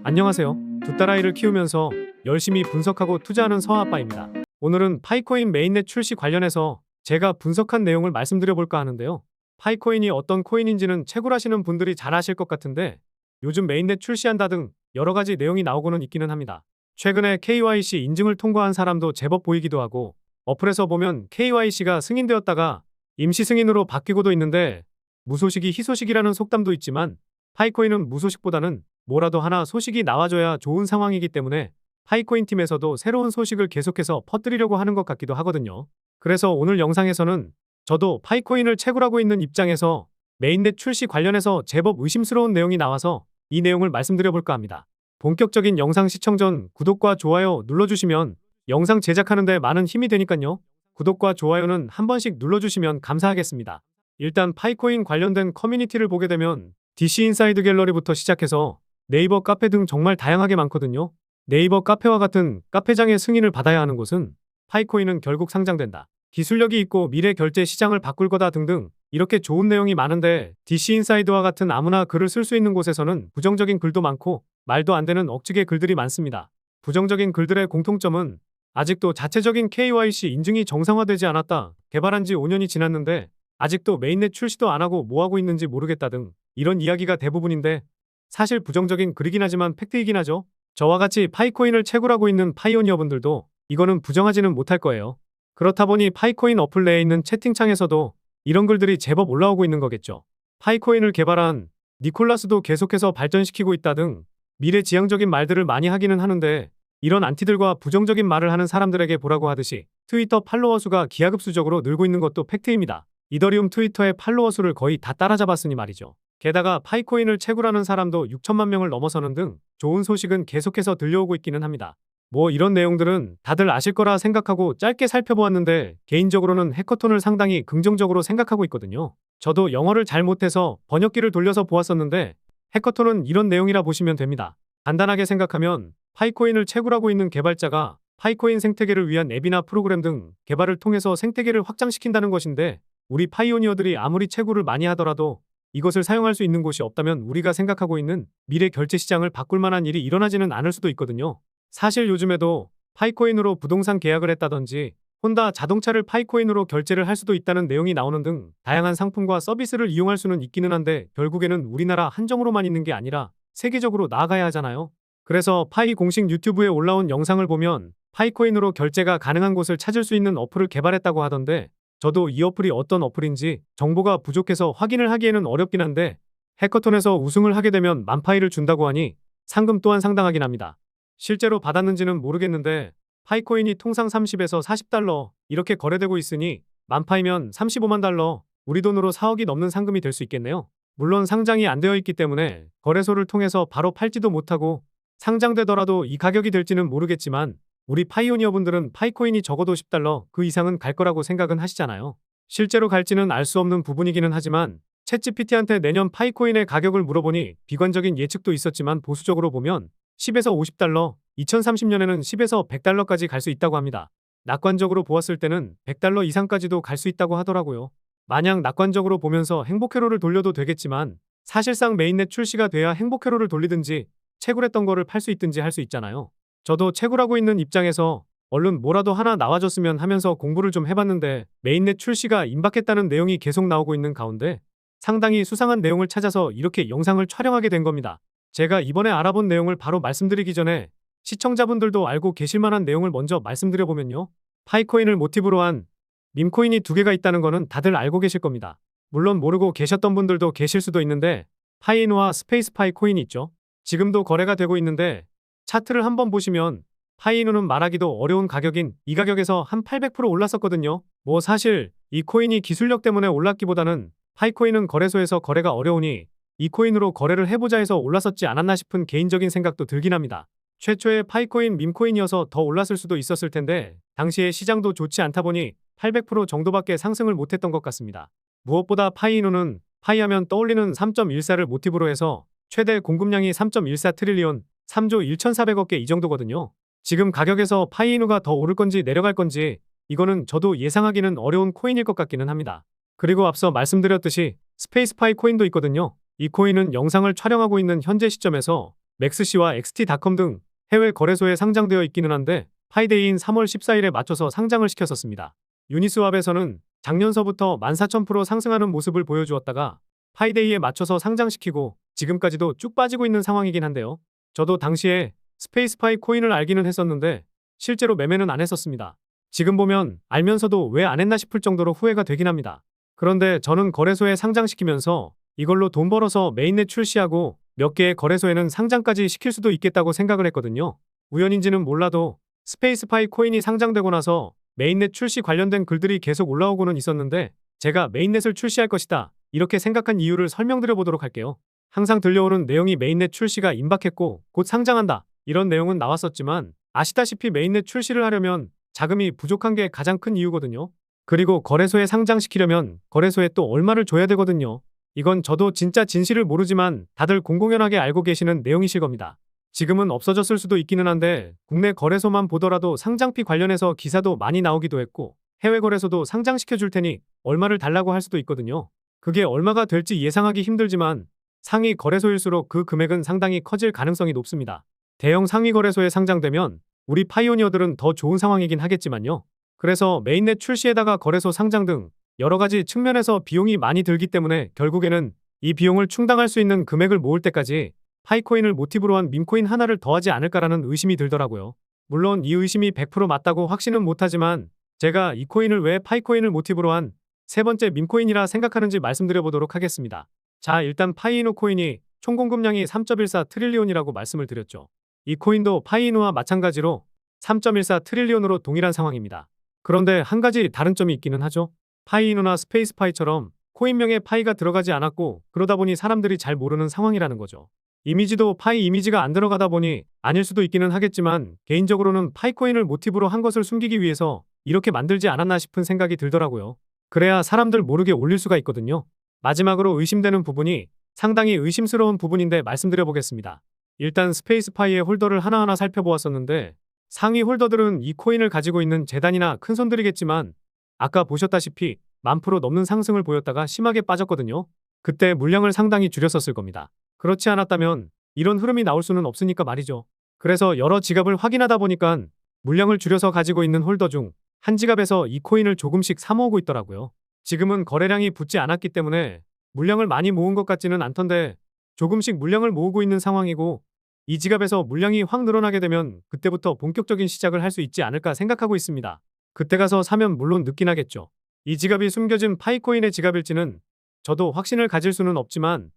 안녕하세요. 두 딸아이를 키우면서 열심히 분석하고 투자하는 서아빠입니다. 오늘은 파이코인 메인넷 출시 관련해서 제가 분석한 내용을 말씀드려 볼까 하는데요. 파이코인이 어떤 코인인지는 채굴하시는 분들이 잘 아실 것 같은데 요즘 메인넷 출시한다 등 여러 가지 내용이 나오고는 있기는 합니다. 최근에 KYC 인증을 통과한 사람도 제법 보이기도 하고 어플에서 보면 KYC가 승인되었다가 임시 승인으로 바뀌고도 있는데 무소식이 희소식이라는 속담도 있지만 파이코인은 무소식보다는 뭐라도 하나 소식이 나와줘야 좋은 상황이기 때문에 파이코인 팀에서도 새로운 소식을 계속해서 퍼뜨리려고 하는 것 같기도 하거든요. 그래서 오늘 영상에서는 저도 파이코인을 채굴하고 있는 입장에서 메인넷 출시 관련해서 제법 의심스러운 내용이 나와서 이 내용을 말씀드려 볼까 합니다. 본격적인 영상 시청 전 구독과 좋아요 눌러주시면 영상 제작하는데 많은 힘이 되니까요. 구독과 좋아요는 한 번씩 눌러주시면 감사하겠습니다. 일단 파이코인 관련된 커뮤니티를 보게 되면 DC 인사이드 갤러리부터 시작해서 네이버 카페 등 정말 다양하게 많거든요. 네이버 카페와 같은 카페장의 승인을 받아야 하는 곳은 파이코인은 결국 상장된다. 기술력이 있고 미래 결제 시장을 바꿀 거다 등등 이렇게 좋은 내용이 많은데 DC 인사이드와 같은 아무나 글을 쓸 수 있는 곳에서는 부정적인 글도 많고 말도 안 되는 억지게 글들이 많습니다. 부정적인 글들의 공통점은 아직도 자체적인 KYC 인증이 정상화되지 않았다. 개발한 지 5년이 지났는데 아직도 메인넷 출시도 안 하고 뭐 하고 있는지 모르겠다 등 이런 이야기가 대부분인데 사실 부정적인 글이긴 하지만 팩트이긴 하죠. 저와 같이 파이코인을 채굴하고 있는 파이오니어분들도 이거는 부정하지는 못할 거예요. 그렇다 보니 파이코인 어플 내에 있는 채팅창에서도 이런 글들이 제법 올라오고 있는 거겠죠. 파이코인을 개발한 니콜라스도 계속해서 발전시키고 있다 등 미래지향적인 말들을 많이 하기는 하는데 이런 안티들과 부정적인 말을 하는 사람들에게 보라고 하듯이 트위터 팔로워 수가 기하급수적으로 늘고 있는 것도 팩트입니다. 이더리움 트위터의 팔로워 수를 거의 다 따라잡았으니 말이죠. 게다가 파이코인을 채굴하는 사람도 6천만 명을 넘어서는 등 좋은 소식은 계속해서 들려오고 있기는 합니다. 뭐 이런 내용들은 다들 아실 거라 생각하고 짧게 살펴보았는데 개인적으로는 해커톤을 상당히 긍정적으로 생각하고 있거든요. 저도 영어를 잘 못해서 번역기를 돌려서 보았었는데 해커톤은 이런 내용이라 보시면 됩니다. 간단하게 생각하면 파이코인을 채굴하고 있는 개발자가 파이코인 생태계를 위한 앱이나 프로그램 등 개발을 통해서 생태계를 확장시킨다는 것인데 우리 파이오니어들이 아무리 채굴을 많이 하더라도 이것을 사용할 수 있는 곳이 없다면 우리가 생각하고 있는 미래 결제 시장을 바꿀 만한 일이 일어나지는 않을 수도 있거든요. 사실 요즘에도 파이코인으로 부동산 계약을 했다든지 혼다 자동차를 파이코인으로 결제를 할 수도 있다는 내용이 나오는 등 다양한 상품과 서비스를 이용할 수는 있기는 한데 결국에는 우리나라 한정으로만 있는 게 아니라 세계적으로 나아가야 하잖아요. 그래서 파이 공식 유튜브에 올라온 영상을 보면 파이코인으로 결제가 가능한 곳을 찾을 수 있는 어플을 개발했다고 하던데 저도 이 어플이 어떤 어플인지 정보가 부족해서 확인을 하기에는 어렵긴 한데 해커톤에서 우승을 하게 되면 만파이를 준다고 하니 상금 또한 상당하긴 합니다. 실제로 받았는지는 모르겠는데 파이코인이 통상 30에서 40달러 이렇게 거래되고 있으니 만파이면 35만 달러 우리 돈으로 4억이 넘는 상금이 될 수 있겠네요. 물론 상장이 안 되어 있기 때문에 거래소를 통해서 바로 팔지도 못하고 상장되더라도 이 가격이 될지는 모르겠지만 우리 파이오니어 분들은 파이코인이 적어도 10달러 그 이상은 갈 거라고 생각은 하시잖아요. 실제로 갈지는 알 수 없는 부분이기는 하지만 챗GPT한테 내년 파이코인의 가격을 물어보니 비관적인 예측도 있었지만 보수적으로 보면 10에서 50달러, 2030년에는 10에서 100달러까지 갈 수 있다고 합니다. 낙관적으로 보았을 때는 100달러 이상까지도 갈 수 있다고 하더라고요. 마냥 낙관적으로 보면서 행복회로를 돌려도 되겠지만 사실상 메인넷 출시가 돼야 행복회로를 돌리든지 채굴했던 거를 팔 수 있든지 할 수 있잖아요. 저도 채굴하고 있는 입장에서 얼른 뭐라도 하나 나와줬으면 하면서 공부를 좀 해봤는데 메인넷 출시가 임박했다는 내용이 계속 나오고 있는 가운데 상당히 수상한 내용을 찾아서 이렇게 영상을 촬영하게 된 겁니다. 제가 이번에 알아본 내용을 바로 말씀드리기 전에 시청자분들도 알고 계실 만한 내용을 먼저 말씀드려보면요. 파이코인을 모티브로 한 밈코인이 두 개가 있다는 거는 다들 알고 계실 겁니다. 물론 모르고 계셨던 분들도 계실 수도 있는데 파이인과 스페이스파이 코인이 있죠. 지금도 거래가 되고 있는데 차트를 한번 보시면 파이누는 말하기도 어려운 가격인 이 가격에서 한 800% 올랐었거든요. 뭐 사실 이 코인이 기술력 때문에 올랐기보다는 파이코인은 거래소에서 거래가 어려우니 이 코인으로 거래를 해보자 해서 올랐었지 않았나 싶은 개인적인 생각도 들긴 합니다. 최초의 파이코인 밈코인이어서 더 올랐을 수도 있었을 텐데 당시에 시장도 좋지 않다 보니 800% 정도밖에 상승을 못했던 것 같습니다. 무엇보다 파이누는 파이하면 떠올리는 3.14를 모티브로 해서 최대 공급량이 3.14 트릴리온 3조 1,400억 개 이 정도거든요. 지금 가격에서 파이누가 더 오를 건지 내려갈 건지 이거는 저도 예상하기는 어려운 코인일 것 같기는 합니다. 그리고 앞서 말씀드렸듯이 스페이스파이 코인도 있거든요. 이 코인은 영상을 촬영하고 있는 현재 시점에서 맥스시와 XT닷컴 등 해외 거래소에 상장되어 있기는 한데 파이데이인 3월 14일에 맞춰서 상장을 시켰었습니다. 유니스왑에서는 작년서부터 14,000% 상승하는 모습을 보여주었다가 파이데이에 맞춰서 상장시키고 지금까지도 쭉 빠지고 있는 상황이긴 한데요. 저도 당시에 스페이스파이 코인을 알기는 했었는데 실제로 매매는 안 했었습니다. 지금 보면 알면서도 왜 안 했나 싶을 정도로 후회가 되긴 합니다. 그런데 저는 거래소에 상장시키면서 이걸로 돈 벌어서 메인넷 출시하고 몇 개의 거래소에는 상장까지 시킬 수도 있겠다고 생각을 했거든요. 우연인지는 몰라도 스페이스파이 코인이 상장되고 나서 메인넷 출시 관련된 글들이 계속 올라오고는 있었는데 제가 메인넷을 출시할 것이다 이렇게 생각한 이유를 설명드려 보도록 할게요. 항상 들려오는 내용이 메인넷 출시가 임박했고 곧 상장한다 이런 내용은 나왔었지만 아시다시피 메인넷 출시를 하려면 자금이 부족한 게 가장 큰 이유거든요. 그리고 거래소에 상장시키려면 거래소에 또 얼마를 줘야 되거든요. 이건 저도 진짜 진실을 모르지만 다들 공공연하게 알고 계시는 내용이실 겁니다. 지금은 없어졌을 수도 있기는 한데 국내 거래소만 보더라도 상장피 관련해서 기사도 많이 나오기도 했고 해외 거래소도 상장시켜 줄 테니 얼마를 달라고 할 수도 있거든요. 그게 얼마가 될지 예상하기 힘들지만 상위 거래소일수록 그 금액은 상당히 커질 가능성이 높습니다. 대형 상위 거래소에 상장되면 우리 파이오니어들은 더 좋은 상황이긴 하겠지만요. 그래서 메인넷 출시에다가 거래소 상장 등 여러 가지 측면에서 비용이 많이 들기 때문에 결국에는 이 비용을 충당할 수 있는 금액을 모을 때까지 파이코인을 모티브로 한 밈코인 하나를 더하지 않을까라는 의심이 들더라고요. 물론 이 의심이 100% 맞다고 확신은 못하지만 제가 이 코인을 왜 파이코인을 모티브로 한 세 번째 밈코인이라 생각하는지 말씀드려보도록 하겠습니다. 자, 일단 파이이노 코인이 총 공급량이 3.14 트릴리온이라고 말씀을 드렸죠. 이 코인도 파이이노와 마찬가지로 3.14 트릴리온으로 동일한 상황입니다. 그런데 한 가지 다른 점이 있기는 하죠. 파이이노나 스페이스파이처럼 코인명에 파이가 들어가지 않았고 그러다 보니 사람들이 잘 모르는 상황이라는 거죠. 이미지도 파이 이미지가 안 들어가다 보니 아닐 수도 있기는 하겠지만 개인적으로는 파이코인을 모티브로 한 것을 숨기기 위해서 이렇게 만들지 않았나 싶은 생각이 들더라고요. 그래야 사람들 모르게 올릴 수가 있거든요. 마지막으로 의심되는 부분이 상당히 의심스러운 부분인데 말씀드려 보겠습니다. 일단 스페이스파이의 홀더를 하나하나 살펴보았었는데 상위 홀더들은 이 코인을 가지고 있는 재단이나 큰손들이겠지만 아까 보셨다시피 10,000% 넘는 상승을 보였다가 심하게 빠졌거든요. 그때 물량을 상당히 줄였었을 겁니다. 그렇지 않았다면 이런 흐름이 나올 수는 없으니까 말이죠. 그래서 여러 지갑을 확인하다 보니까 물량을 줄여서 가지고 있는 홀더 중 한 지갑에서 이 코인을 조금씩 사 모으고 있더라고요. 지금은 거래량이 붙지 않았기 때문에 물량을 많이 모은 것 같지는 않던데 조금씩 물량을 모으고 있는 상황이고 이 지갑에서 물량이 확 늘어나게 되면 그때부터 본격적인 시작을 할 수 있지 않을까 생각하고 있습니다. 그때 가서 사면 물론 늦긴 하겠죠. 이 지갑이 숨겨진 파이코인의 지갑일지는 저도 확신을 가질 수는 없지만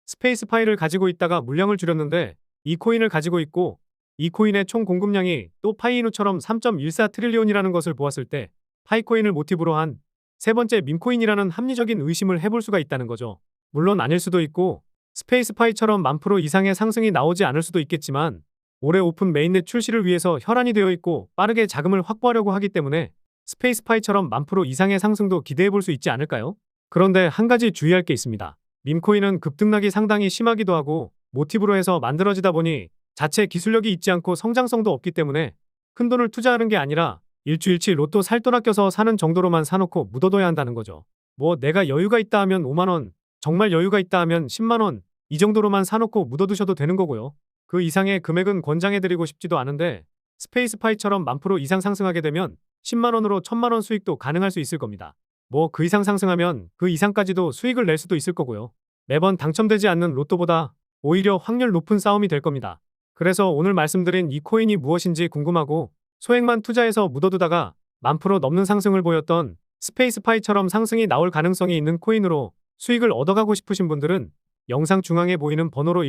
스페이스파이를 가지고 있다가 물량을 줄였는데 이 코인을 가지고 있고 이 코인의 총 공급량이 또 파이이노처럼 3.14 트릴리온이라는 것을 보았을 때 파이코인을 모티브로 한 세 번째 밈코인이라는 합리적인 의심을 해볼 수가 있다는 거죠. 물론 아닐 수도 있고 스페이스파이처럼 10,000% 이상의 상승이 나오지 않을 수도 있겠지만 올해 오픈 메인넷 출시를 위해서 혈안이 되어 있고 빠르게 자금을 확보하려고 하기 때문에 스페이스파이처럼 10,000% 이상의 상승도 기대해 볼 수 있지 않을까요? 그런데 한 가지 주의할 게 있습니다. 밈코인은 급등락이 상당히 심하기도 하고 모티브로 해서 만들어지다 보니 자체 기술력이 있지 않고 성장성도 없기 때문에 큰돈을 투자하는 게 아니라 일주일치 로또 살 돈 아껴서 사는 정도로만 사놓고 묻어둬야 한다는 거죠. 뭐 내가 여유가 있다 하면 5만원, 정말 여유가 있다 하면 10만원 이 정도로만 사놓고 묻어두셔도 되는 거고요. 그 이상의 금액은 권장해드리고 싶지도 않은데 스페이스파이처럼 10,000% 이상 상승하게 되면 10만원으로 1,000만원 수익도 가능할 수 있을 겁니다. 뭐 그 이상 상승하면 그 이상까지도 수익을 낼 수도 있을 거고요. 매번 당첨되지 않는 로또보다 오히려 확률 높은 싸움이 될 겁니다. 그래서 오늘 말씀드린 이 코인이 무엇인지 궁금하고 소액만 투자해서 묻어두다가 10,000% 넘는 상승을 보였던 스페이스파이처럼 상승이 나올 가능성이 있는 코인으로 수익을 얻어가고 싶으신 분들은 영상 중앙에 보이는 번호로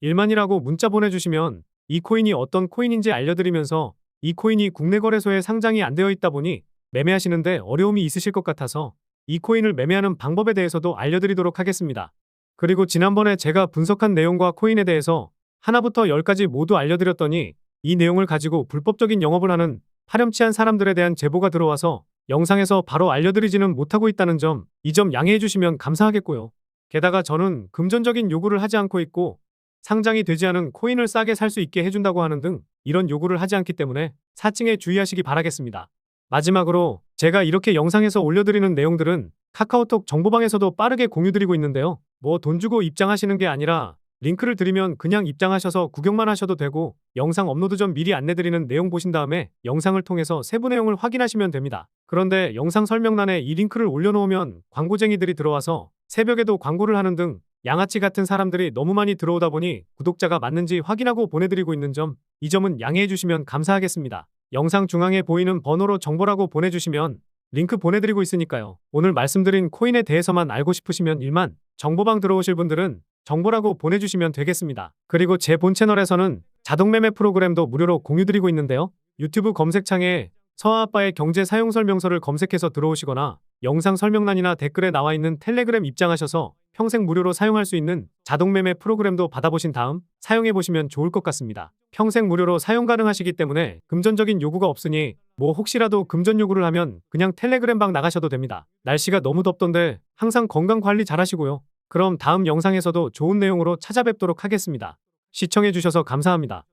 1만이라고 문자 보내주시면 이 코인이 어떤 코인인지 알려드리면서 이 코인이 국내 거래소에 상장이 안 되어 있다 보니 매매하시는데 어려움이 있으실 것 같아서 이 코인을 매매하는 방법에 대해서도 알려드리도록 하겠습니다. 그리고 지난번에 제가 분석한 내용과 코인에 대해서 하나부터 10까지 모두 알려드렸더니 이 내용을 가지고 불법적인 영업을 하는 파렴치한 사람들에 대한 제보가 들어와서 영상에서 바로 알려드리지는 못하고 있다는 점, 이 점 양해해 주시면 감사하겠고요. 게다가 저는 금전적인 요구를 하지 않고 있고 상장이 되지 않은 코인을 싸게 살 수 있게 해준다고 하는 등 이런 요구를 하지 않기 때문에 사칭에 주의하시기 바라겠습니다. 마지막으로 제가 이렇게 영상에서 올려드리는 내용들은 카카오톡 정보방에서도 빠르게 공유드리고 있는데요. 뭐 돈 주고 입장하시는 게 아니라 링크를 드리면 그냥 입장하셔서 구경만 하셔도 되고 영상 업로드 전 미리 안내드리는 내용 보신 다음에 영상을 통해서 세부 내용을 확인하시면 됩니다. 그런데 영상 설명란에 이 링크를 올려놓으면 광고쟁이들이 들어와서 새벽에도 광고를 하는 등 양아치 같은 사람들이 너무 많이 들어오다 보니 구독자가 맞는지 확인하고 보내드리고 있는 점, 이 점은 양해해 주시면 감사하겠습니다. 영상 중앙에 보이는 번호로 정보라고 보내주시면 링크 보내드리고 있으니까요. 오늘 말씀드린 코인에 대해서만 알고 싶으시면 1만 정보방 들어오실 분들은 정보라고 보내주시면 되겠습니다. 그리고 제 본 채널에서는 자동매매 프로그램도 무료로 공유드리고 있는데요. 유튜브 검색창에 서아아빠의 경제 사용 설명서를 검색해서 들어오시거나 영상 설명란이나 댓글에 나와 있는 텔레그램 입장하셔서 평생 무료로 사용할 수 있는 자동매매 프로그램도 받아보신 다음 사용해보시면 좋을 것 같습니다. 평생 무료로 사용 가능하시기 때문에 금전적인 요구가 없으니 혹시라도 금전 요구를 하면 그냥 텔레그램 방 나가셔도 됩니다. 날씨가 너무 덥던데 항상 건강 관리 잘 하시고요. 그럼 다음 영상에서도 좋은 내용으로 찾아뵙도록 하겠습니다. 시청해주셔서 감사합니다.